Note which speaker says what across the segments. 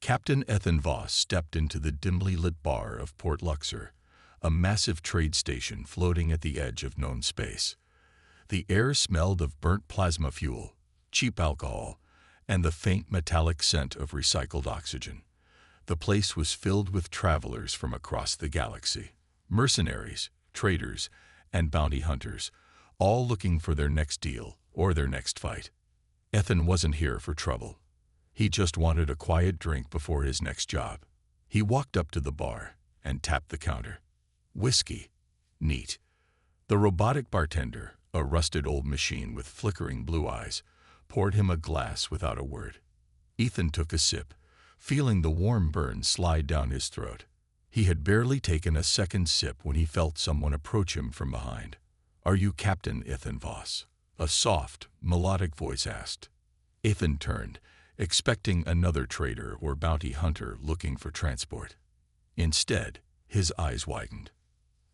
Speaker 1: Captain Ethan Voss stepped into the dimly lit bar of Port Luxor, a massive trade station floating at the edge of known space. The air smelled of burnt plasma fuel, cheap alcohol, and the faint metallic scent of recycled oxygen. The place was filled with travelers from across the galaxy, mercenaries, traders, and bounty hunters, all looking for their next deal or their next fight. Ethan wasn't here for trouble. He just wanted a quiet drink before his next job. He walked up to the bar and tapped the counter. Whiskey. Neat. The robotic bartender, a rusted old machine with flickering blue eyes, poured him a glass without a word. Ethan took a sip, feeling the warm burn slide down his throat. He had barely taken a second sip when he felt someone approach him from behind. "Are you Captain Ethan Voss?" a soft, melodic voice asked. Ethan turned, expecting another trader or bounty hunter looking for transport. Instead, his eyes widened.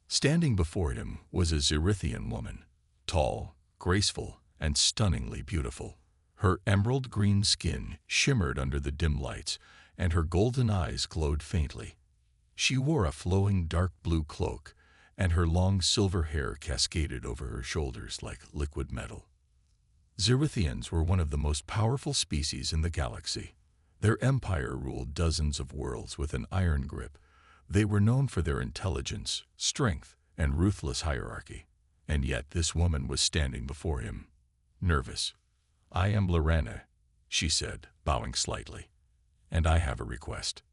Speaker 1: Standing before him was a Zerithian woman, tall, graceful, and stunningly beautiful. Her emerald green skin shimmered under the dim lights, and her golden eyes glowed faintly. She wore a flowing dark blue cloak, and her long silver hair cascaded over her shoulders like liquid metal. Zerithians were one of the most powerful species in the galaxy. Their empire ruled dozens of worlds with an iron grip. They were known for their intelligence, strength, and ruthless hierarchy. And yet this woman was standing before him, nervous. "I am Lorana," she said, bowing slightly. "And I have a request."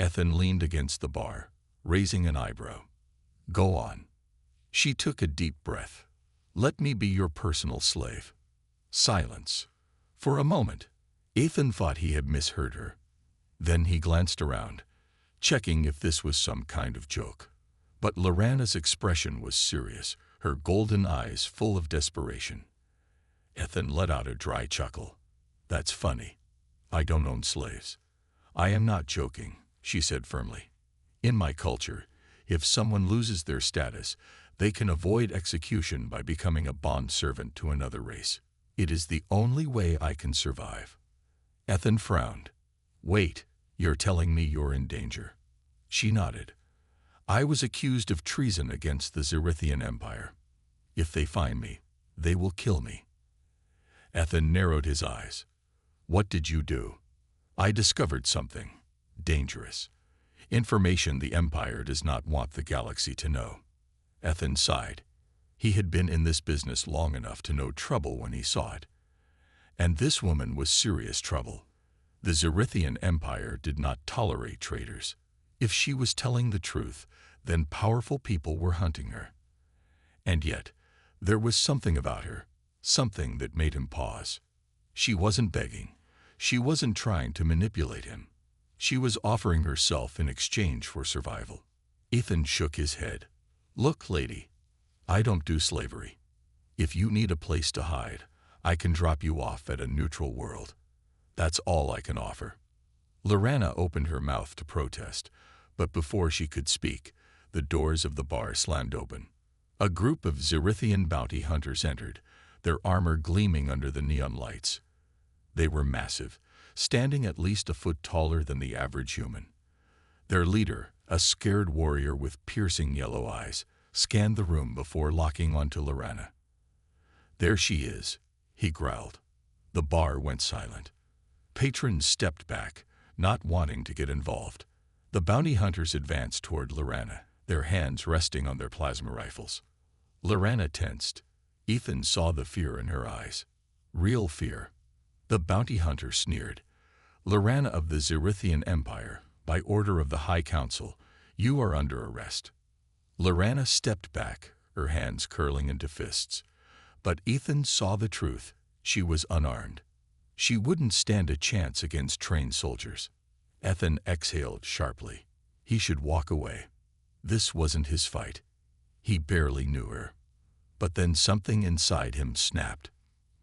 Speaker 1: Ethan leaned against the bar, raising an eyebrow. "Go on." She took a deep breath. "Let me be your personal slave." Silence. For a moment, Ethan thought he had misheard her. Then he glanced around, checking if this was some kind of joke. But Lorana's expression was serious, her golden eyes full of desperation. Ethan let out a dry chuckle. "That's funny. I don't own slaves." "I am not joking," she said firmly. "In my culture, if someone loses their status, they can avoid execution by becoming a bond servant to another race. It is the only way I can survive." Ethan frowned. "Wait, you're telling me you're in danger?" She nodded. "I was accused of treason against the Zerithian Empire. If they find me, they will kill me." Ethan narrowed his eyes. "What did you do?" "I discovered something dangerous. Information the Empire does not want the galaxy to know." Ethan sighed. He had been in this business long enough to know trouble when he saw it. And this woman was serious trouble. The Zerithian Empire did not tolerate traitors. If she was telling the truth, then powerful people were hunting her. And yet, there was something about her, something that made him pause. She wasn't begging. She wasn't trying to manipulate him. She was offering herself in exchange for survival. Ethan shook his head. "Look, lady, I don't do slavery. If you need a place to hide, I can drop you off at a neutral world. That's all I can offer." Lorana opened her mouth to protest, but before she could speak, the doors of the bar slammed open. A group of Zerithian bounty hunters entered, their armor gleaming under the neon lights. They were massive, standing at least a foot taller than the average human. Their leader, a scared warrior with piercing yellow eyes, scanned the room before locking onto Lorana. "There she is," he growled. The bar went silent. Patrons stepped back, not wanting to get involved. The bounty hunters advanced toward Lorana, their hands resting on their plasma rifles. Lorana tensed. Ethan saw the fear in her eyes. Real fear. The bounty hunter sneered. "Lorana of the Zerithian Empire, by order of the High Council, you are under arrest." Lorana stepped back, her hands curling into fists. But Ethan saw the truth. She was unarmed. She wouldn't stand a chance against trained soldiers. Ethan exhaled sharply. He should walk away. This wasn't his fight. He barely knew her. But then something inside him snapped.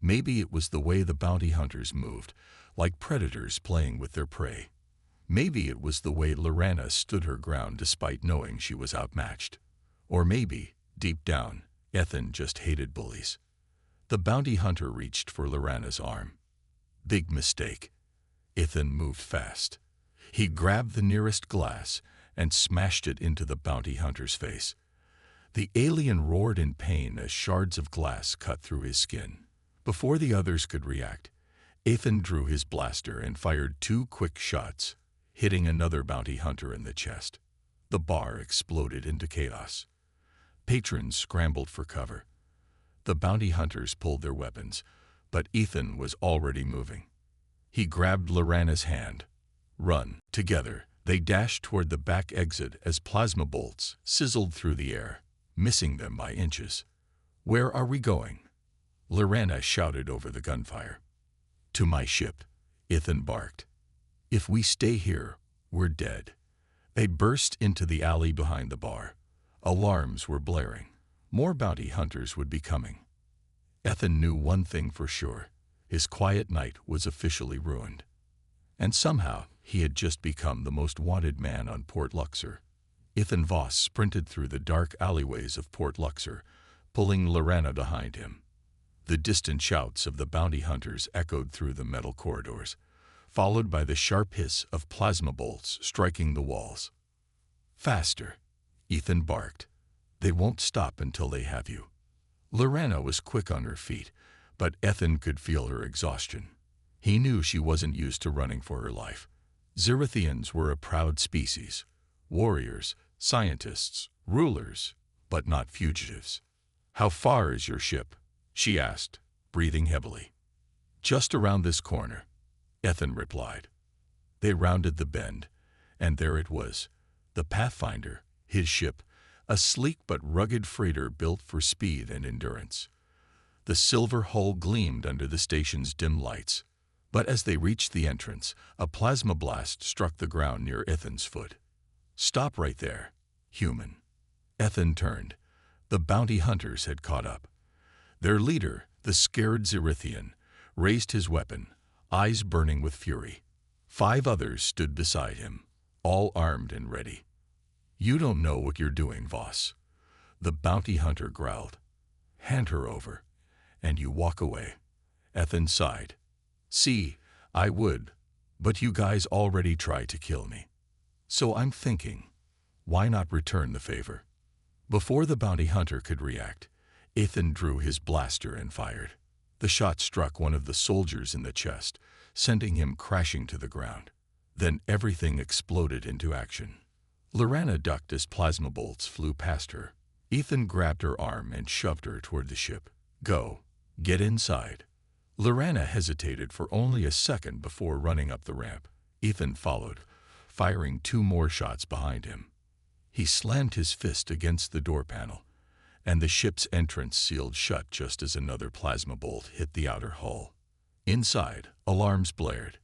Speaker 1: Maybe it was the way the bounty hunters moved, like predators playing with their prey. Maybe it was the way Lorana stood her ground despite knowing she was outmatched. Or maybe, deep down, Ethan just hated bullies. The bounty hunter reached for Lorana's arm. Big mistake. Ethan moved fast. He grabbed the nearest glass and smashed it into the bounty hunter's face. The alien roared in pain as shards of glass cut through his skin. Before the others could react, Ethan drew his blaster and fired 2 quick shots, hitting another bounty hunter in the chest. The bar exploded into chaos. Patrons scrambled for cover. The bounty hunters pulled their weapons, but Ethan was already moving. He grabbed Lorana's hand. "Run." Together, they dashed toward the back exit as plasma bolts sizzled through the air, missing them by inches. "Where are we going?" Lorana shouted over the gunfire. "To my ship," Ethan barked. "If we stay here, we're dead." They burst into the alley behind the bar. Alarms were blaring. More bounty hunters would be coming. Ethan knew one thing for sure. His quiet night was officially ruined. And somehow, he had just become the most wanted man on Port Luxor. Ethan Voss sprinted through the dark alleyways of Port Luxor, pulling Lorana behind him. The distant shouts of the bounty hunters echoed through the metal corridors, followed by the sharp hiss of plasma bolts striking the walls. "Faster," Ethan barked. "They won't stop until they have you." Lorana was quick on her feet, but Ethan could feel her exhaustion. He knew she wasn't used to running for her life. Zirithians were a proud species. Warriors, scientists, rulers, but not fugitives. "How far is your ship?" she asked, breathing heavily. "Just around this corner," Ethan replied. They rounded the bend, and there it was, the Pathfinder, his ship, a sleek but rugged freighter built for speed and endurance. The silver hull gleamed under the station's dim lights, but as they reached the entrance, a plasma blast struck the ground near Ethan's foot. "Stop right there, human." Ethan turned. The bounty hunters had caught up. Their leader, the scared Zirithian, raised his weapon, eyes burning with fury. 5 others stood beside him, all armed and ready. "You don't know what you're doing, Voss," the bounty hunter growled. "Hand her over, and you walk away." Ethan sighed. "See, I would, but you guys already tried to kill me. So I'm thinking, why not return the favor?" Before the bounty hunter could react, Ethan drew his blaster and fired. The shot struck one of the soldiers in the chest, sending him crashing to the ground. Then everything exploded into action. Lorana ducked as plasma bolts flew past her. Ethan grabbed her arm and shoved her toward the ship. "Go. Get inside." Lorana hesitated for only a second before running up the ramp. Ethan followed, firing 2 more shots behind him. He slammed his fist against the door panel, and the ship's entrance sealed shut just as another plasma bolt hit the outer hull. Inside, alarms blared.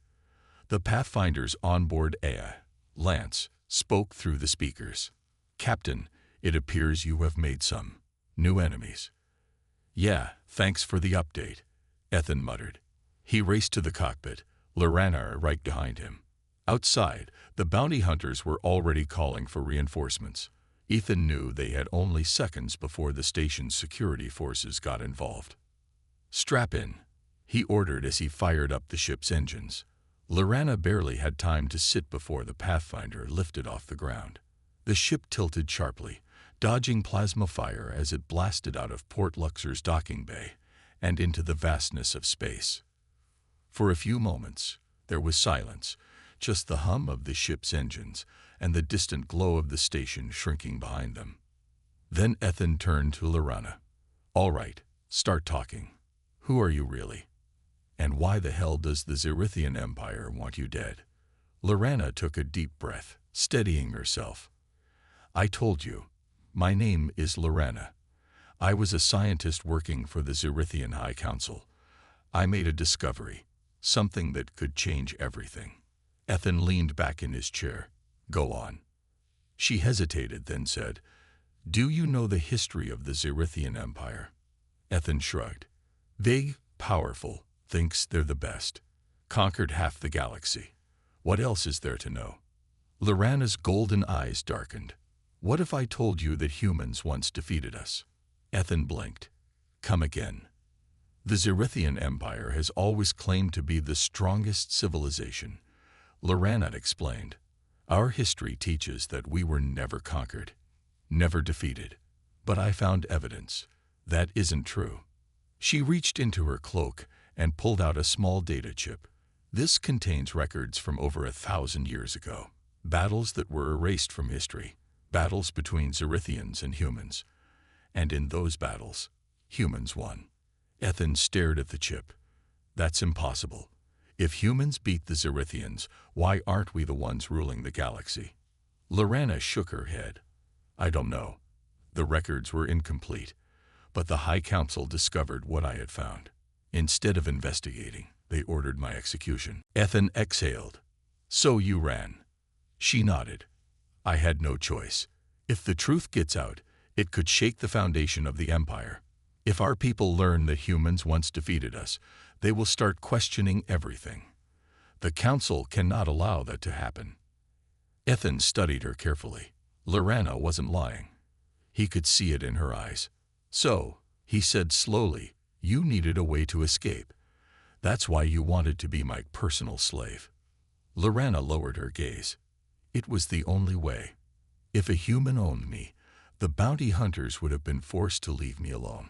Speaker 1: The Pathfinder's onboard AI, Lance, spoke through the speakers. "Captain, it appears you have made some new enemies." "Yeah, thanks for the update," Ethan muttered. He raced to the cockpit, Lorana right behind him. Outside, the bounty hunters were already calling for reinforcements. Ethan knew they had only seconds before the station's security forces got involved. "Strap in," he ordered as he fired up the ship's engines. Lorana barely had time to sit before the Pathfinder lifted off the ground. The ship tilted sharply, dodging plasma fire as it blasted out of Port Luxor's docking bay and into the vastness of space. For a few moments, there was silence, just the hum of the ship's engines and the distant glow of the station shrinking behind them. Then Ethan turned to Lorana. "All right, start talking. Who are you really? And why the hell does the Zirithian Empire want you dead?" Lorana took a deep breath, steadying herself. "I told you, my name is Lorana. I was a scientist working for the Zirithian High Council. I made a discovery, something that could change everything." Ethan leaned back in his chair. "Go on." She hesitated, then said, "Do you know the history of the Zirithian Empire?" Ethan shrugged. "Big, powerful, thinks they're the best. Conquered half the galaxy. What else is there to know?" Lorana's golden eyes darkened. "What if I told you that humans once defeated us?" Ethan blinked. "Come again." "The Zirithian Empire has always claimed to be the strongest civilization. Lorana explained. Our history teaches that we were never conquered, never defeated. But I found evidence. That isn't true. She reached into her cloak and pulled out a small data chip. This contains records from over 1,000 years ago. Battles that were erased from history. Battles between Xerithians and humans. And in those battles, humans won. Ethan stared at the chip. That's impossible. If humans beat the Xerithians, why aren't we the ones ruling the galaxy? Lorana shook her head. I don't know. The records were incomplete, but the High Council discovered what I had found. Instead of investigating, they ordered my execution. Ethan exhaled. So you ran. She nodded. I had no choice. If the truth gets out, it could shake the foundation of the Empire. If our people learn that humans once defeated us, they will start questioning everything. The Council cannot allow that to happen. Ethan studied her carefully. Lorana wasn't lying. He could see it in her eyes. So, he said slowly, you needed a way to escape. That's why you wanted to be my personal slave. Lorana lowered her gaze. It was the only way. If a human owned me, the bounty hunters would have been forced to leave me alone.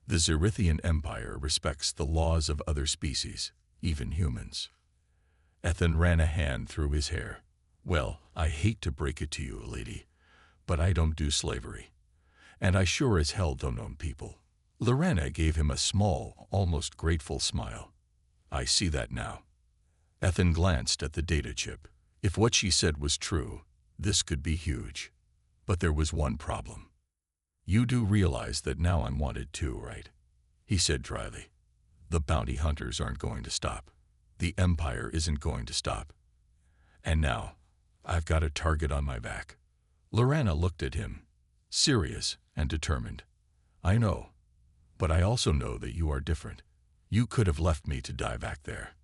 Speaker 1: The Xerithian Empire respects the laws of other species, even humans. Ethan ran a hand through his hair. Well, I hate to break it to you, lady, but I don't do slavery. And I sure as hell don't own people. Lorana gave him a small, almost grateful smile. I see that now. Ethan glanced at the data chip. If what she said was true, this could be huge. But there was one problem. You do realize that now I'm wanted too, right? He said dryly. The bounty hunters aren't going to stop. The Empire isn't going to stop. And now, I've got a target on my back. Lorana looked at him, serious and determined. I know, but I also know that you are different. You could have left me to die back there,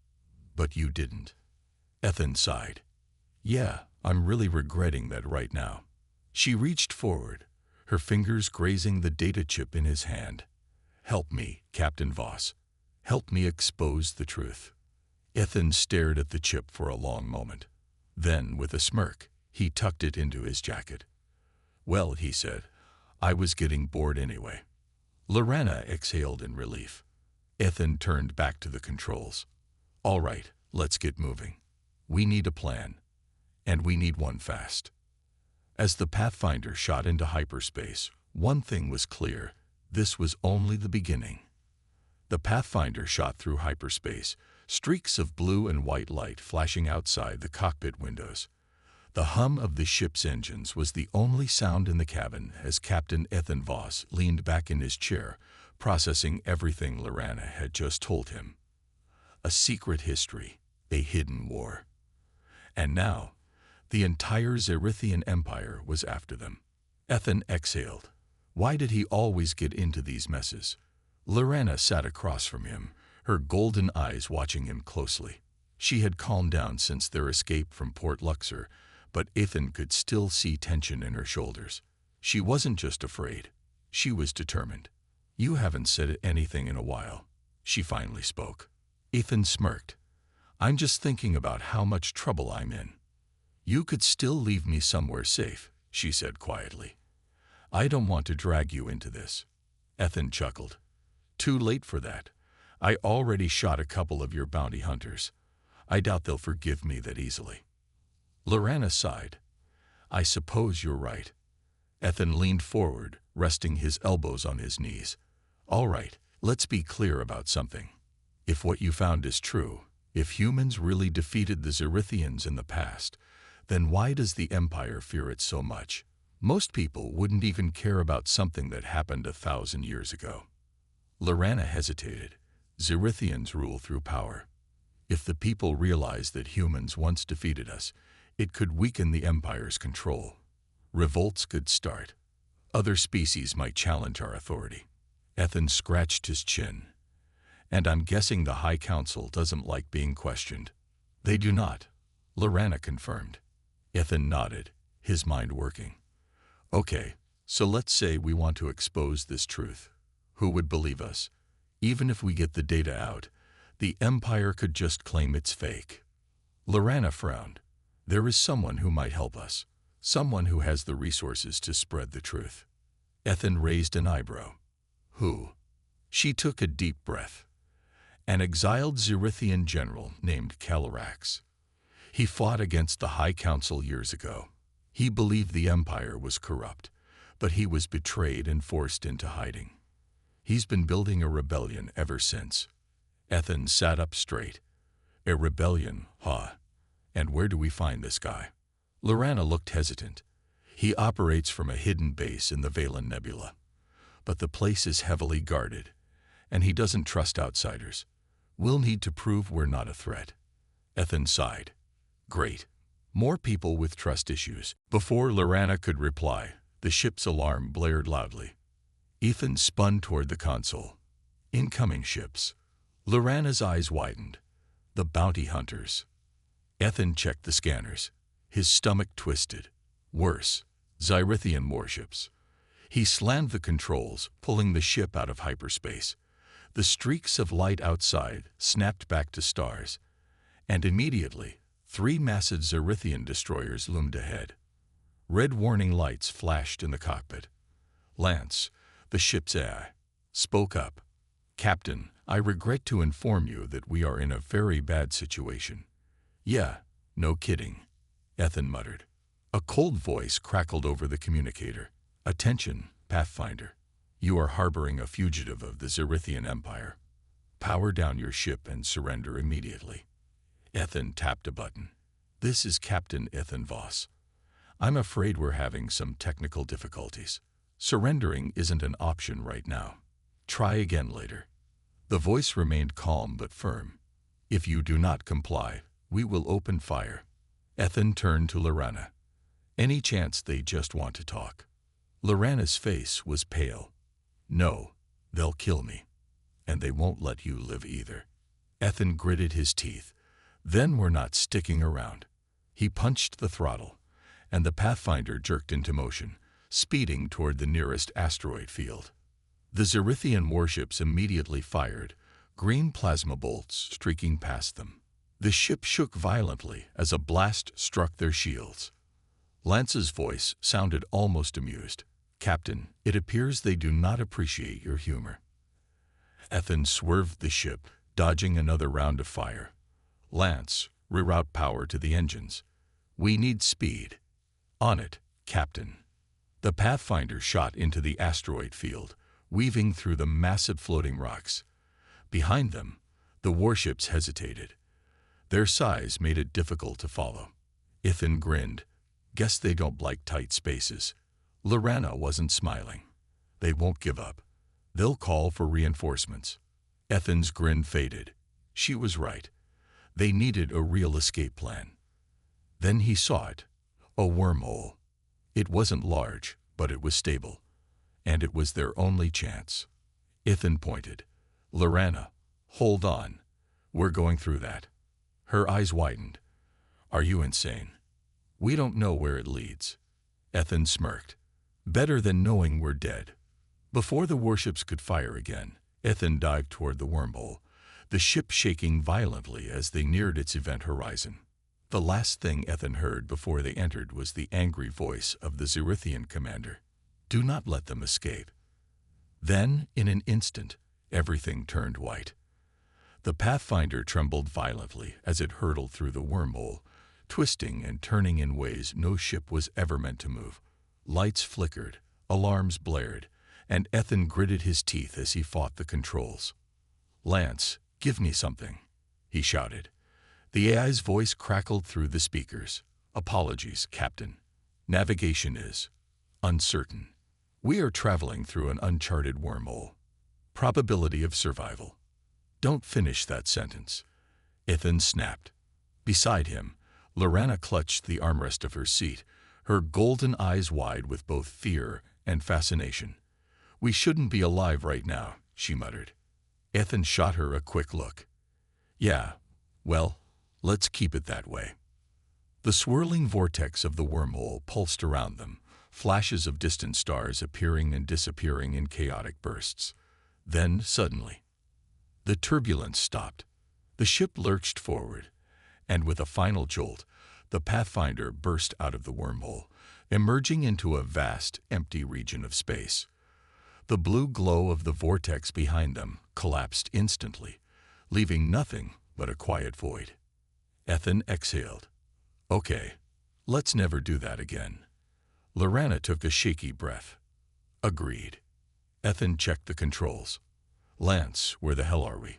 Speaker 1: but you didn't. Ethan sighed. Yeah, I'm really regretting that right now. She reached forward, her fingers grazing the data chip in his hand. Help me, Captain Voss. Help me expose the truth. Ethan stared at the chip for a long moment. Then, with a smirk, he tucked it into his jacket. Well, he said, I was getting bored anyway. Lorana exhaled in relief. Ethan turned back to the controls. All right, let's get moving. We need a plan, and we need one fast. As the Pathfinder shot into hyperspace, one thing was clear. This was only the beginning. The Pathfinder shot through hyperspace, streaks of blue and white light flashing outside the cockpit windows. The hum of the ship's engines was the only sound in the cabin as Captain Ethan Voss leaned back in his chair, processing everything Lorana had just told him. A secret history, a hidden war. And now, the entire Xerithian Empire was after them. Ethan exhaled. Why did he always get into these messes? Lorana sat across from him, her golden eyes watching him closely. She had calmed down since their escape from Port Luxor, but Ethan could still see tension in her shoulders. She wasn't just afraid. She was determined. You haven't said anything in a while. She finally spoke. Ethan smirked. I'm just thinking about how much trouble I'm in. You could still leave me somewhere safe, she said quietly. I don't want to drag you into this. Ethan chuckled. Too late for that. I already shot a couple of your bounty hunters. I doubt they'll forgive me that easily. Lorana sighed. I suppose you're right. Ethan leaned forward, resting his elbows on his knees. All right, let's be clear about something. If what you found is true, if humans really defeated the Xerithians in the past, then why does the Empire fear it so much? Most people wouldn't even care about something that happened 1,000 years ago. Lorana hesitated. Xerithians rule through power. If the people realize that humans once defeated us, it could weaken the Empire's control. Revolts could start. Other species might challenge our authority. Ethan scratched his chin. And I'm guessing the High Council doesn't like being questioned. They do not, Lorana confirmed. Ethan nodded, his mind working. Okay, so let's say we want to expose this truth. Who would believe us? Even if we get the data out, the Empire could just claim it's fake. Lorana frowned. There is someone who might help us. Someone who has the resources to spread the truth. Ethan raised an eyebrow. Who? She took a deep breath. An exiled Xerithian general named Calarax. He fought against the High Council years ago. He believed the Empire was corrupt, but he was betrayed and forced into hiding. He's been building a rebellion ever since. Ethan sat up straight. A rebellion, huh? And where do we find this guy? Lorana looked hesitant. He operates from a hidden base in the Valen Nebula. But the place is heavily guarded, and he doesn't trust outsiders. We'll need to prove we're not a threat. Ethan sighed. Great. More people with trust issues. Before Lorana could reply, the ship's alarm blared loudly. Ethan spun toward the console. Incoming ships. Lorana's eyes widened. The bounty hunters. Ethan checked the scanners. His stomach twisted. Worse, Xerithian warships. He slammed the controls, pulling the ship out of hyperspace. The streaks of light outside snapped back to stars, and immediately, 3 massive Xerithian destroyers loomed ahead. Red warning lights flashed in the cockpit. Lance, the ship's AI, spoke up. Captain, I regret to inform you that we are in a very bad situation. Yeah, no kidding, Ethan muttered. A cold voice crackled over the communicator. Attention, Pathfinder. You are harboring a fugitive of the Xerithian Empire. Power down your ship and surrender immediately. Ethan tapped a button. This is Captain Ethan Voss. I'm afraid we're having some technical difficulties. Surrendering isn't an option right now. Try again later. The voice remained calm but firm. If you do not comply, we will open fire. Ethan turned to Lorana. Any chance they just want to talk? Lorana's face was pale. No, they'll kill me. And they won't let you live either. Ethan gritted his teeth. Then we're not sticking around. He punched the throttle, and the Pathfinder jerked into motion, speeding toward the nearest asteroid field. The Xerithian warships immediately fired, green plasma bolts streaking past them. The ship shook violently as a blast struck their shields. Lance's voice sounded almost amused. Captain, it appears they do not appreciate your humor. Ethan swerved the ship, dodging another round of fire. Lance, reroute power to the engines. We need speed. On it, Captain. The Pathfinder shot into the asteroid field, weaving through the massive floating rocks. Behind them, the warships hesitated. Their size made it difficult to follow. Ethan grinned. Guess they don't like tight spaces. Lorana wasn't smiling. They won't give up. They'll call for reinforcements. Ethan's grin faded. She was right. They needed a real escape plan. Then he saw it. A wormhole. It wasn't large, but it was stable. And it was their only chance. Ethan pointed. Lorana, hold on. We're going through that. Her eyes widened. Are you insane? We don't know where it leads. Ethan smirked. Better than knowing we're dead. Before the warships could fire again, Ethan dived toward the wormhole, the ship shaking violently as they neared its event horizon. The last thing Ethan heard before they entered was the angry voice of the Xerithian commander. Do not let them escape. Then, in an instant, everything turned white. The Pathfinder trembled violently as it hurtled through the wormhole, twisting and turning in ways no ship was ever meant to move. Lights flickered, alarms blared, and Ethan gritted his teeth as he fought the controls. Lance, give me something, he shouted. The AI's voice crackled through the speakers. Apologies, Captain. Navigation is uncertain. We are traveling through an uncharted wormhole. Probability of survival. Don't finish that sentence. Ethan snapped. Beside him, Lorana clutched the armrest of her seat, her golden eyes wide with both fear and fascination. We shouldn't be alive right now, she muttered. Ethan shot her a quick look. Yeah, well, let's keep it that way. The swirling vortex of the wormhole pulsed around them, flashes of distant stars appearing and disappearing in chaotic bursts. Then, suddenly, the turbulence stopped. The ship lurched forward, And with a final jolt, the Pathfinder burst out of the wormhole, emerging into a vast, empty region of space. The blue glow of the vortex behind them collapsed instantly, leaving nothing but a quiet void. Ethan exhaled. Okay, let's never do that again. Lorana took a shaky breath. Agreed. Ethan checked the controls. Lance, where the hell are we?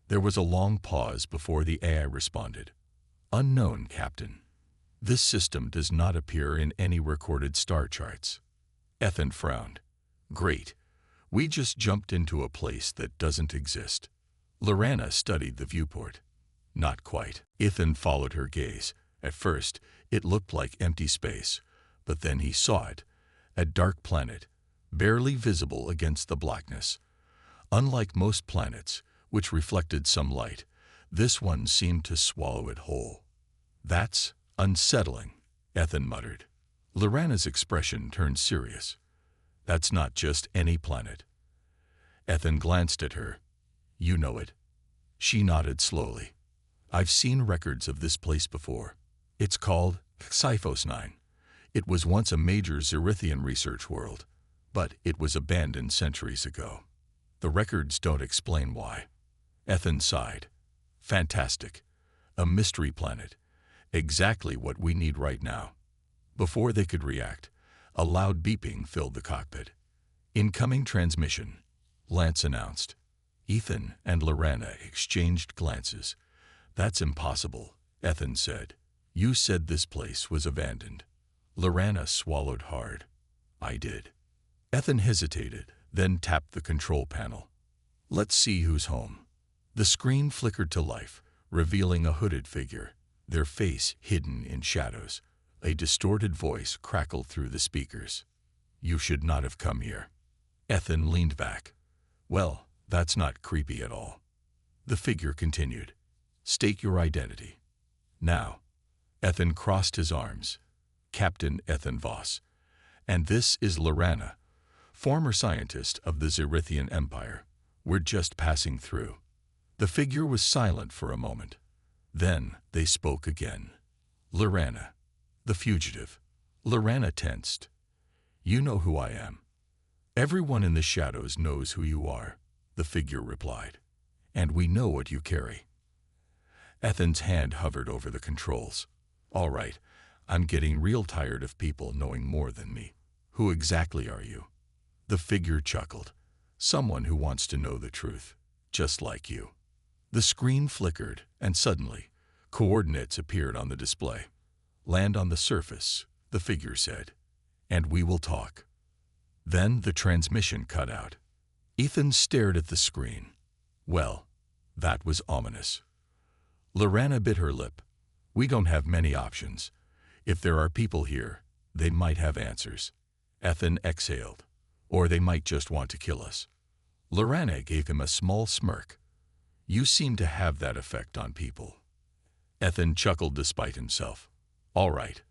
Speaker 1: There was a long pause before the AI responded. Unknown, Captain. This system does not appear in any recorded star charts. Ethan frowned. Great. We just jumped into a place that doesn't exist. Lorana studied the viewport. Not quite. Ethan followed her gaze. At first, it looked like empty space, but then he saw it. A dark planet, barely visible against the blackness. Unlike most planets, which reflected some light, this one seemed to swallow it whole. That's unsettling, Ethan muttered. Lorana's expression turned serious. That's not just any planet. Ethan glanced at her. You know it. She nodded slowly. I've seen records of this place before. It's called Sci-Fi 9. It was once a major Zerithian research world, but it was abandoned centuries ago. The records don't explain why. Ethan sighed. Fantastic. A mystery planet. Exactly what we need right now. Before they could react, a loud beeping filled the cockpit. Incoming transmission, Lance announced. Ethan and Lorana exchanged glances. That's impossible, Ethan said. You said this place was abandoned. Lorana swallowed hard. I did. Ethan hesitated, then tapped the control panel. Let's see who's home. The screen flickered to life, revealing a hooded figure, their face hidden in shadows. A distorted voice crackled through the speakers. You should not have come here. Ethan leaned back. Well, that's not creepy at all. The figure continued. State your identity. Now. Ethan crossed his arms. Captain Ethan Voss. And this is Lorana, former scientist of the Zerithian Empire. We're just passing through. The figure was silent for a moment. Then they spoke again. Lorana. The fugitive. Lorana tensed. You know who I am. Everyone in the shadows knows who you are, the figure replied. And we know what you carry. Ethan's hand hovered over the controls. All right, I'm getting real tired of people knowing more than me. Who exactly are you? The figure chuckled. Someone who wants to know the truth, just like you. The screen flickered, and suddenly, coordinates appeared on the display. Land on the surface, the figure said, and we will talk. Then the transmission cut out. Ethan stared at the screen. Well, that was ominous. Lorana bit her lip. We don't have many options. If there are people here, they might have answers. Ethan exhaled. Or they might just want to kill us. Lorana gave him a small smirk. You seem to have that effect on people. Ethan chuckled despite himself. All right,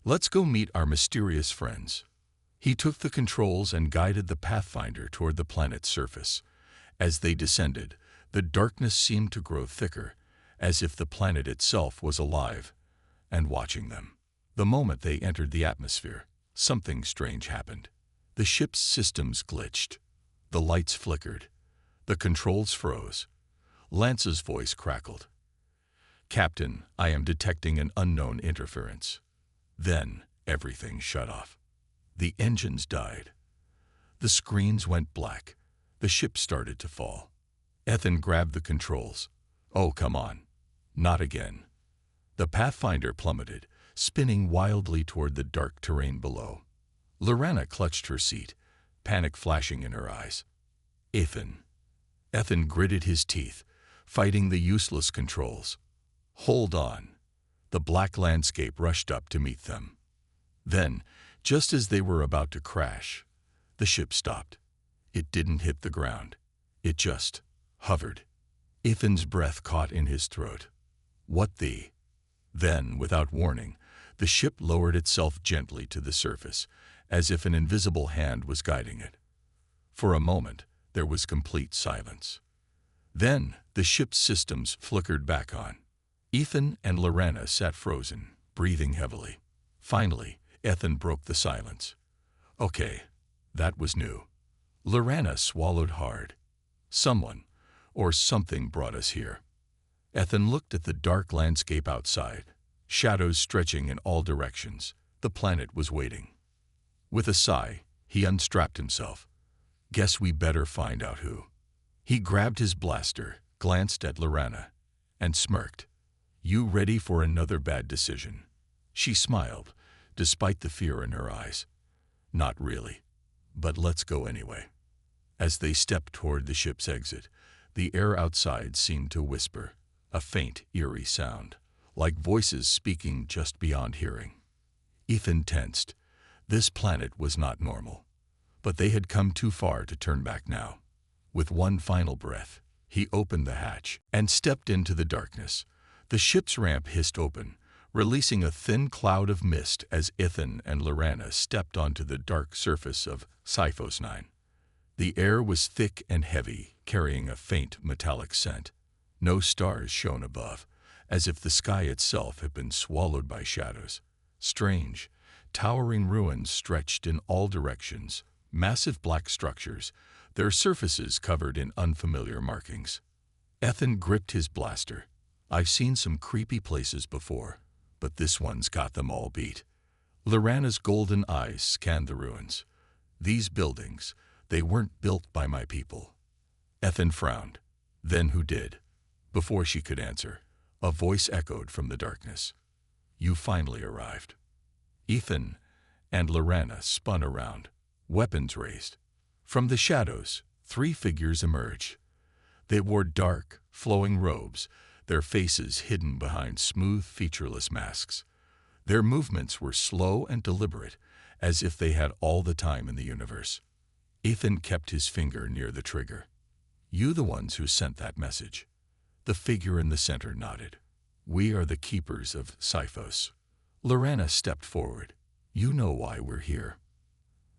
Speaker 1: let's go meet our mysterious friends. He took the controls and guided the Pathfinder toward the planet's surface. As they descended, the darkness seemed to grow thicker, as if the planet itself was alive and watching them. The moment they entered the atmosphere, something strange happened. The ship's systems glitched. The lights flickered. The controls froze. Lance's voice crackled. Captain, I am detecting an unknown interference. Then everything shut off. The engines died. The screens went black. The ship started to fall. Ethan grabbed the controls. Oh, come on. Not again. The Pathfinder plummeted, spinning wildly toward the dark terrain below. Lorana clutched her seat, panic flashing in her eyes. Ethan. Ethan gritted his teeth, fighting the useless controls. Hold on. The black landscape rushed up to meet them. Then, just as they were about to crash, the ship stopped. It didn't hit the ground. It just hovered. Ethan's breath caught in his throat. What the? Then, without warning, the ship lowered itself gently to the surface, as if an invisible hand was guiding it. For a moment, there was complete silence. Then, the ship's systems flickered back on. Ethan and Lorana sat frozen, breathing heavily. Finally, Ethan broke the silence. Okay, that was new. Lorana swallowed hard. Someone, or something, brought us here. Ethan looked at the dark landscape outside, shadows stretching in all directions. The planet was waiting. With a sigh, he unstrapped himself. Guess we better find out who. He grabbed his blaster, glanced at Lorana, and smirked. You ready for another bad decision? She smiled, despite the fear in her eyes. Not really, but let's go anyway. As they stepped toward the ship's exit, the air outside seemed to whisper, a faint, eerie sound, like voices speaking just beyond hearing. Ethan tensed. This planet was not normal, but they had come too far to turn back now. With one final breath, he opened the hatch and stepped into the darkness. The ship's ramp hissed open, releasing a thin cloud of mist as Ethan and Lorana stepped onto the dark surface of Sci-Fi 9. The air was thick and heavy, carrying a faint metallic scent. No stars shone above, as if the sky itself had been swallowed by shadows. Strange, towering ruins stretched in all directions, massive black structures, their surfaces covered in unfamiliar markings. Ethan gripped his blaster. I've seen some creepy places before, but this one's got them all beat. Lorana's golden eyes scanned the ruins. These buildings, they weren't built by my people. Ethan frowned. Then who did? Before she could answer, a voice echoed from the darkness. You finally arrived. Ethan and Lorana spun around, weapons raised. From the shadows, 3 figures emerged. They wore dark, flowing robes, their faces hidden behind smooth, featureless masks. Their movements were slow and deliberate, as if they had all the time in the universe. Ethan kept his finger near the trigger. You the ones who sent that message. The figure in the center nodded. We are the keepers of Sci-Fi. Lorana stepped forward. You know why we're here.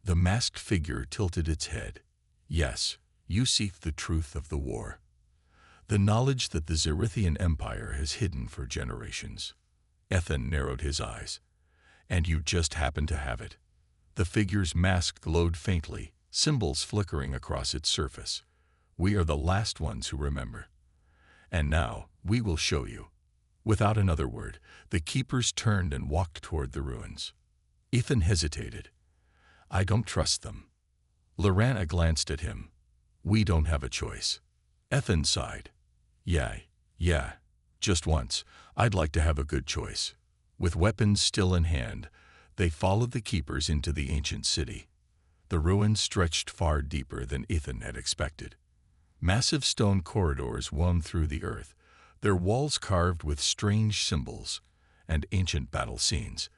Speaker 1: The masked figure tilted its head. Yes, you seek the truth of the war. The knowledge that the Zerithian Empire has hidden for generations. Ethan narrowed his eyes. And you just happen to have it. The figure's mask glowed faintly, symbols flickering across its surface. We are the last ones who remember. And now, we will show you. Without another word, the keepers turned and walked toward the ruins. Ethan hesitated. I don't trust them. Lorana glanced at him. We don't have a choice. Ethan sighed. Yeah, just once. I'd like to have a good choice. With weapons still in hand, they followed the keepers into the ancient city. The ruins stretched far deeper than Ethan had expected. Massive stone corridors wound through the earth, their walls carved with strange symbols and ancient battle scenes.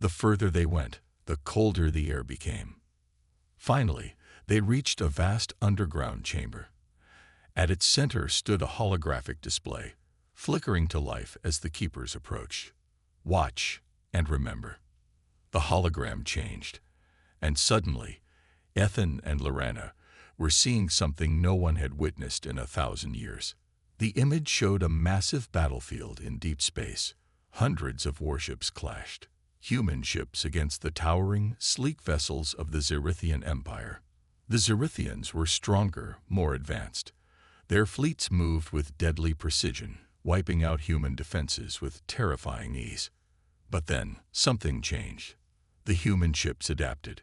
Speaker 1: The further they went, the colder the air became. Finally, they reached a vast underground chamber. At its center stood a holographic display, flickering to life as the keepers approached. Watch and remember. The hologram changed, and suddenly, Ethan and Lorana were seeing something no one had witnessed in 1,000 years. The image showed a massive battlefield in deep space. Hundreds of warships clashed, human ships against the towering, sleek vessels of the Zerithian Empire. The Zerithians were stronger, more advanced. Their fleets moved with deadly precision, wiping out human defenses with terrifying ease. But then, something changed. The human ships adapted.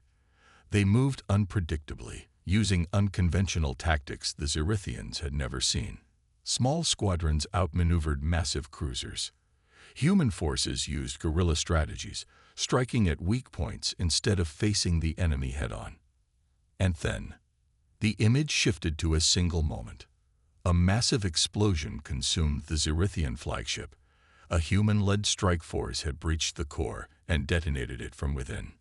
Speaker 1: They moved unpredictably, using unconventional tactics the Zerithians had never seen. Small squadrons outmaneuvered massive cruisers. Human forces used guerrilla strategies, striking at weak points instead of facing the enemy head-on. And then, the image shifted to a single moment. A massive explosion consumed the Zerithian flagship. A human-led strike force had breached the core and detonated it from within.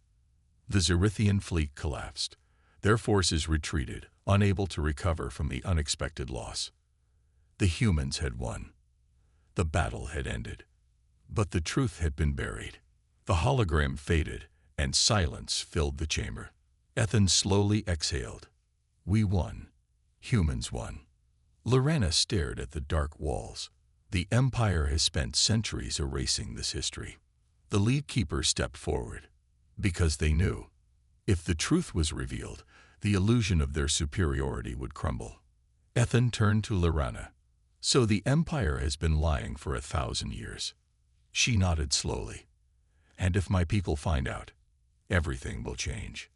Speaker 1: The Zerithian fleet collapsed. Their forces retreated, unable to recover from the unexpected loss. The humans had won. The battle had ended. But the truth had been buried. The hologram faded, and silence filled the chamber. Ethan slowly exhaled. We won. Humans won. Lorana stared at the dark walls. The Empire has spent centuries erasing this history. The lead keeper stepped forward, because they knew, if the truth was revealed, the illusion of their superiority would crumble. Ethan turned to Lorana. So the Empire has been lying for 1,000 years. She nodded slowly. And if my people find out, everything will change.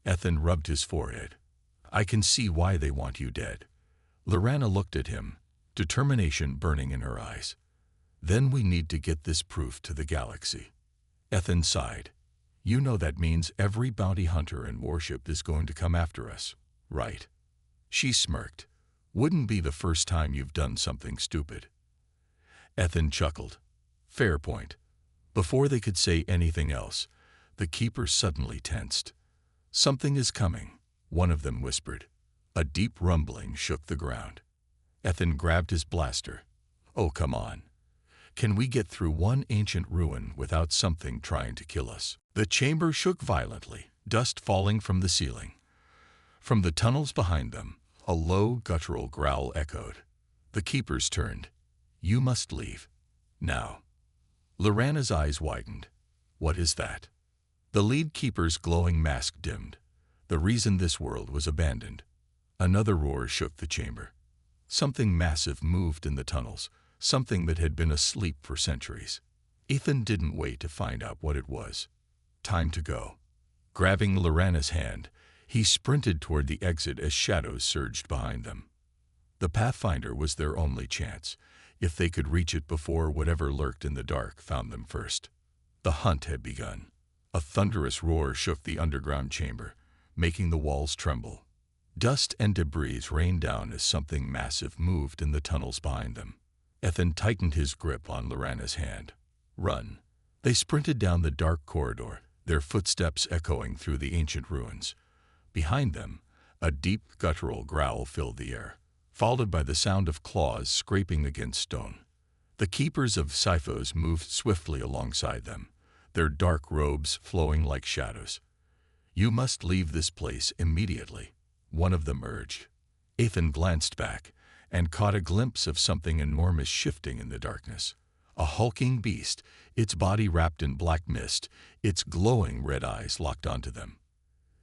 Speaker 1: Ethan rubbed his forehead. I can see why they want you dead. Lorana looked at him, determination burning in her eyes. Then we need to get this proof to the galaxy. Ethan sighed. You know that means every bounty hunter and warship is going to come after us, right? She smirked. Wouldn't be the first time you've done something stupid. Ethan chuckled. Fair point. Before they could say anything else, the keeper suddenly tensed. Something is coming, one of them whispered. A deep rumbling shook the ground. Ethan grabbed his blaster. Oh, come on. Can we get through one ancient ruin without something trying to kill us? The chamber shook violently, dust falling from the ceiling. From the tunnels behind them, a low, guttural growl echoed. The keepers turned. You must leave. Now. Lorana's eyes widened. What is that? The lead keeper's glowing mask dimmed. The reason this world was abandoned. Another roar shook the chamber. Something massive moved in the tunnels, something that had been asleep for centuries. Ethan didn't wait to find out what it was. Time to go. Grabbing Lorana's hand, he sprinted toward the exit as shadows surged behind them. The Pathfinder was their only chance, if they could reach it before whatever lurked in the dark found them first. The hunt had begun. A thunderous roar shook the underground chamber, making the walls tremble. Dust and debris rained down as something massive moved in the tunnels behind them. Ethan tightened his grip on Lorana's hand. Run. They sprinted down the dark corridor, their footsteps echoing through the ancient ruins. Behind them, a deep guttural growl filled the air, followed by the sound of claws scraping against stone. The keepers of Sci-Fi moved swiftly alongside them, their dark robes flowing like shadows. You must leave this place immediately, one of them urged. Ethan glanced back and caught a glimpse of something enormous shifting in the darkness. A hulking beast, its body wrapped in black mist, its glowing red eyes locked onto them.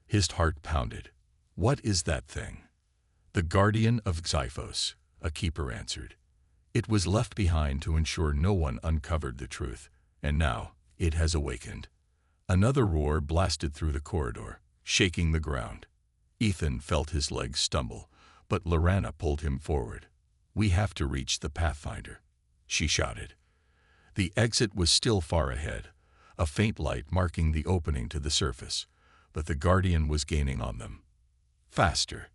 Speaker 1: His heart pounded. What is that thing? The guardian of Xyphos, a keeper answered. It was left behind to ensure no one uncovered the truth, and now it has awakened. Another roar blasted through the corridor, shaking the ground. Ethan felt his legs stumble, but Lorana pulled him forward. We have to reach the Pathfinder, she shouted. The exit was still far ahead, a faint light marking the opening to the surface, but the Guardian was gaining on them. Faster,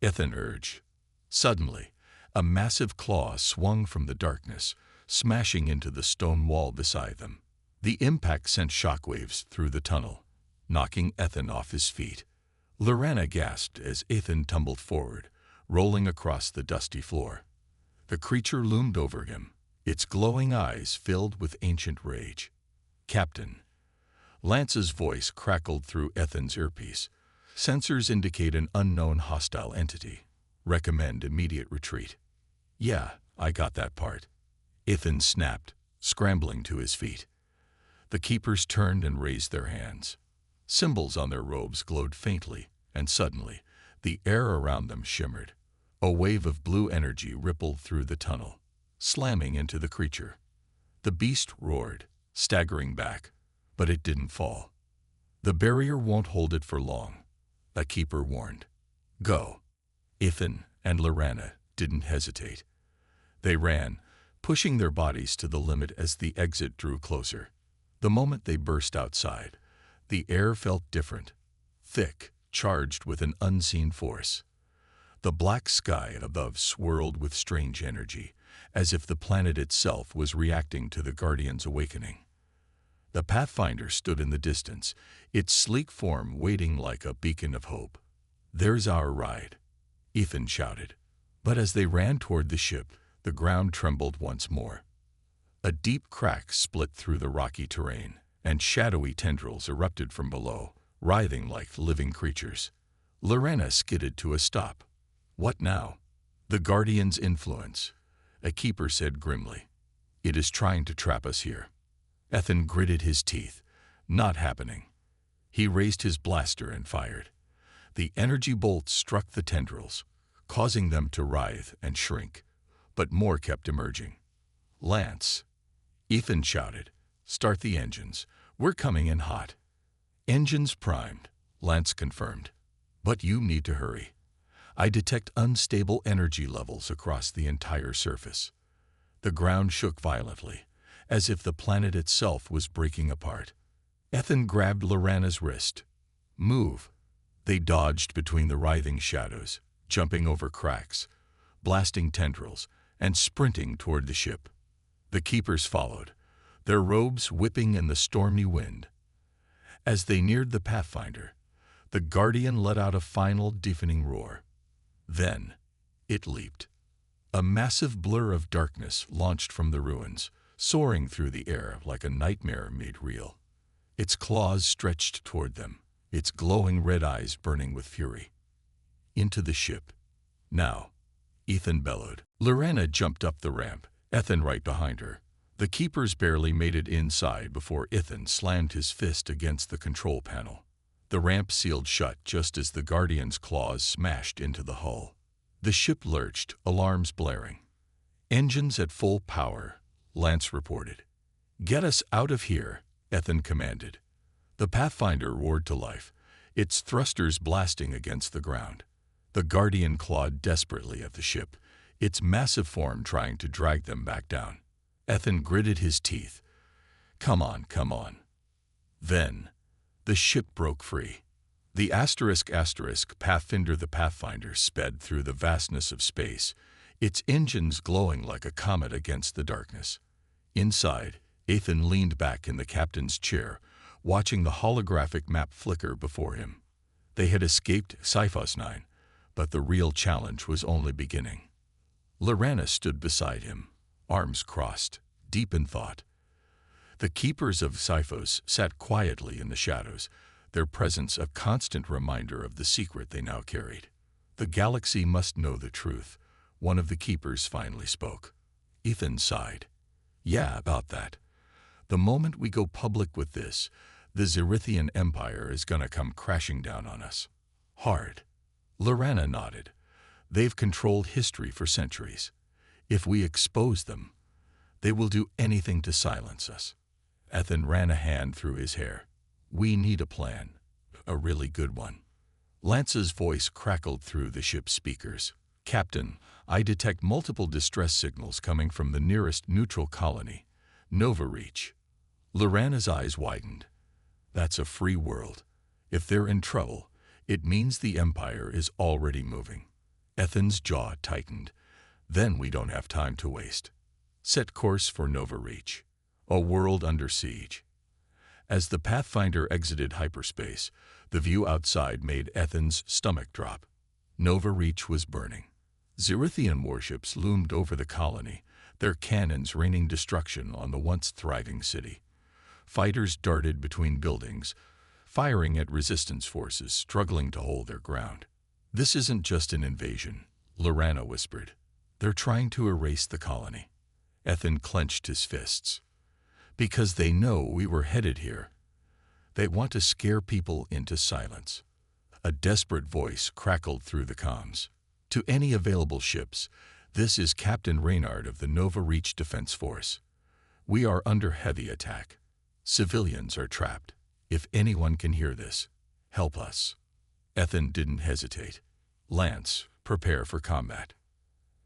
Speaker 1: Ethan urged. Suddenly, a massive claw swung from the darkness, smashing into the stone wall beside them. The impact sent shockwaves through the tunnel, knocking Ethan off his feet. Lorana gasped as Ethan tumbled forward, rolling across the dusty floor. The creature loomed over him, its glowing eyes filled with ancient rage. Captain. Lance's voice crackled through Ethan's earpiece. Sensors indicate an unknown hostile entity. Recommend immediate retreat. Yeah, I got that part. Ethan snapped, scrambling to his feet. The keepers turned and raised their hands. Symbols on their robes glowed faintly, and suddenly, the air around them shimmered. A wave of blue energy rippled through the tunnel, slamming into the creature. The beast roared, staggering back, but it didn't fall. The barrier won't hold it for long, a keeper warned. Go. Ethan and Lorana didn't hesitate. They ran, pushing their bodies to the limit as the exit drew closer. The moment they burst outside, the air felt different, thick, charged with an unseen force. The black sky above swirled with strange energy, as if the planet itself was reacting to the Guardian's awakening. The Pathfinder stood in the distance, its sleek form waiting like a beacon of hope. There's our ride, Ethan shouted. But as they ran toward the ship, the ground trembled once more. A deep crack split through the rocky terrain, and shadowy tendrils erupted from below, writhing like living creatures. Lorana skidded to a stop. What now? The Guardian's influence. a keeper said grimly. "It is trying to trap us here." Ethan gritted his teeth. Not happening. He raised his blaster and fired. The energy bolt struck the tendrils, causing them to writhe and shrink, but more kept emerging. "Lance," Ethan shouted, "start the engines. We're coming in hot." "Engines primed," Lance confirmed. "But you need to hurry. I detect unstable energy levels across the entire surface." The ground shook violently, as if the planet itself was breaking apart. Ethan grabbed Lorana's wrist. "Move." They dodged between the writhing shadows, jumping over cracks, blasting tendrils, and sprinting toward the ship. The keepers followed, their robes whipping in the stormy wind. As they neared the Pathfinder, the Guardian let out a final deafening roar. Then, it leaped. A massive blur of darkness launched from the ruins, soaring through the air like a nightmare made real. Its claws stretched toward them, its glowing red eyes burning with fury. "Into the ship. Now," Ethan bellowed. Lorana jumped up the ramp, Ethan right behind her. The keepers barely made it inside before Ethan slammed his fist against the control panel. The ramp sealed shut just as the Guardian's claws smashed into the hull. The ship lurched, alarms blaring. "Engines at full power," Lance reported. "Get us out of here," Ethan commanded. The Pathfinder roared to life, its thrusters blasting against the ground. The Guardian clawed desperately at the ship, its massive form trying to drag them back down. Ethan gritted his teeth. Come on, come on." Then, the ship broke free. The Pathfinder sped through the vastness of space, its engines glowing like a comet against the darkness. Inside, Ethan leaned back in the captain's chair, watching the holographic map flicker before him. They had escaped Sci-Fi, but the real challenge was only beginning. Lorana stood beside him, arms crossed, deep in thought. The keepers of Sci-Fi sat quietly in the shadows, their presence a constant reminder of the secret they now carried. "The galaxy must know the truth," one of the keepers finally spoke. Ethan sighed. "Yeah, about that. The moment we go public with this, the Zerithian Empire is gonna come crashing down on us. Hard." Lorana nodded. "They've controlled history for centuries. If we expose them, they will do anything to silence us." Ethan ran a hand through his hair. "We need a plan. A really good one." Lance's voice crackled through the ship's speakers. "Captain, I detect multiple distress signals coming from the nearest neutral colony, Nova Reach." Lorana's eyes widened. "That's a free world. If they're in trouble, it means the Empire is already moving." Ethan's jaw tightened. "Then we don't have time to waste. Set course for Nova Reach, a world under siege." As the Pathfinder exited hyperspace, the view outside made Ethan's stomach drop. Nova Reach was burning. Zerithian warships loomed over the colony, their cannons raining destruction on the once thriving city. Fighters darted between buildings, firing at resistance forces struggling to hold their ground. "This isn't just an invasion," Lorana whispered. "They're trying to erase the colony." Ethan clenched his fists. "Because they know we were headed here. They want to scare people into silence." A desperate voice crackled through the comms. "To any available ships, this is Captain Reynard of the Nova Reach Defense Force. We are under heavy attack. Civilians are trapped. If anyone can hear this, help us." Ethan didn't hesitate. "Lance, prepare for combat."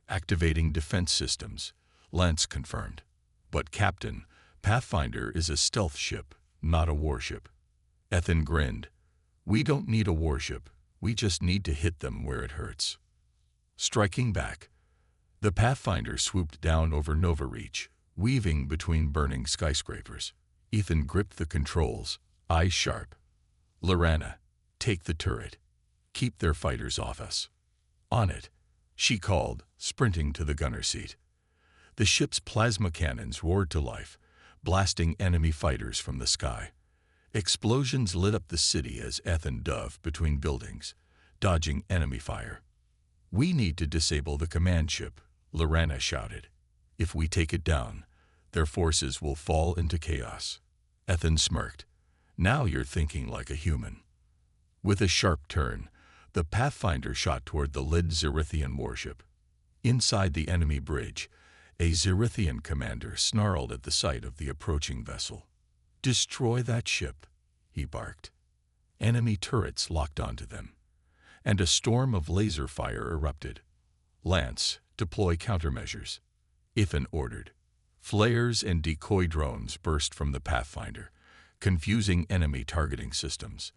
Speaker 1: "Activating defense systems," Lance confirmed. "But Captain, Pathfinder is a stealth ship, not a warship." Ethan grinned. "We don't need a warship. We just need to hit them where it hurts." Striking back, the Pathfinder swooped down over Nova Reach, weaving between burning skyscrapers. Ethan gripped the controls, eyes sharp. "Lorana, take the turret. Keep their fighters off us." "On it," she called, sprinting to the gunner seat. The ship's plasma cannons roared to life, blasting enemy fighters from the sky. Explosions lit up the city as Ethan dove between buildings, dodging enemy fire. "We need to disable the command ship," Lorana shouted. If we take it down, their forces will fall into chaos. Ethan smirked. Now you're thinking like a human. With a sharp turn, the Pathfinder shot toward the lead Zerithian warship. Inside the enemy bridge, a Zerithian commander snarled at the sight of the approaching vessel. "Destroy that ship," he barked. Enemy turrets locked onto them, and a storm of laser fire erupted. "Lance, deploy countermeasures," Ethan ordered. Flares and decoy drones burst from the Pathfinder, confusing enemy targeting systems.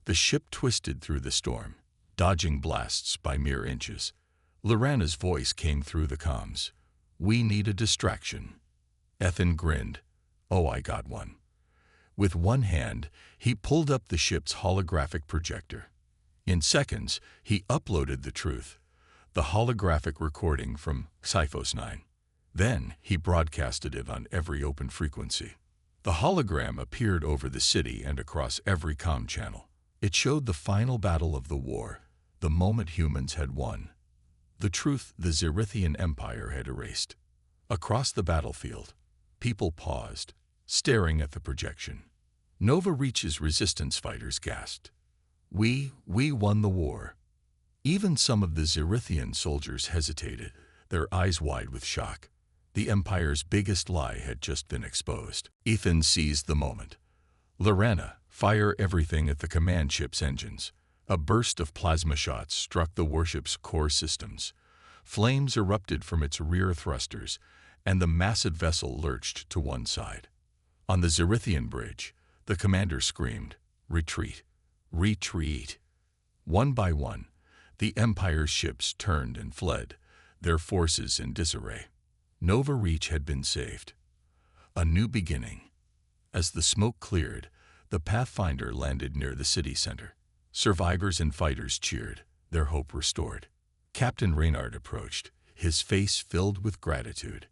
Speaker 1: The ship twisted through the storm, dodging blasts by mere inches. Lorana's voice came through the comms. "We need a distraction." Ethan grinned. "Oh, I got one." With one hand, he pulled up the ship's holographic projector. In seconds, he uploaded the truth, the holographic recording from Sci-Fi 9. Then he broadcasted it on every open frequency. The hologram appeared over the city and across every comm channel. It showed the final battle of the war, the moment humans had won. The truth the Zerithian Empire had erased. Across the battlefield, people paused, staring at the projection. Nova Reach's resistance fighters gasped. We won the war." Even some of the Zerithian soldiers hesitated, their eyes wide with shock. The Empire's biggest lie had just been exposed. Ethan seized the moment. "Lorana, fire everything at the command ship's engines." A burst of plasma shots struck the warship's core systems. Flames erupted from its rear thrusters, and the massive vessel lurched to one side. On the Zerithian bridge, the commander screamed, "Retreat! Retreat!" One by one, the Empire's ships turned and fled, their forces in disarray. Nova Reach had been saved. A new beginning. As the smoke cleared, the Pathfinder landed near the city center. Survivors and fighters cheered, their hope restored. Captain Reynard approached, his face filled with gratitude.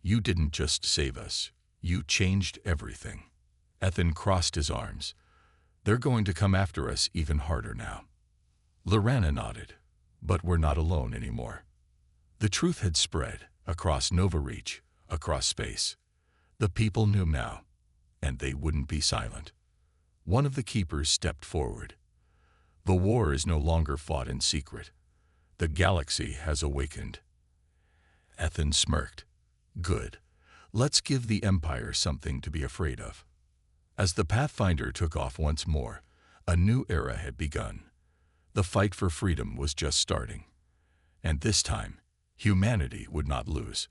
Speaker 1: "You didn't just save us, you changed everything." Ethan crossed his arms. "They're going to come after us even harder now." Lorana nodded, "But we're not alone anymore." The truth had spread across Nova Reach, across space. The people knew now, and they wouldn't be silent. One of the keepers stepped forward. "The war is no longer fought in secret. The galaxy has awakened." Ethan smirked. "Good. Let's give the Empire something to be afraid of." As the Pathfinder took off once more, a new era had begun. The fight for freedom was just starting. And this time, humanity would not lose.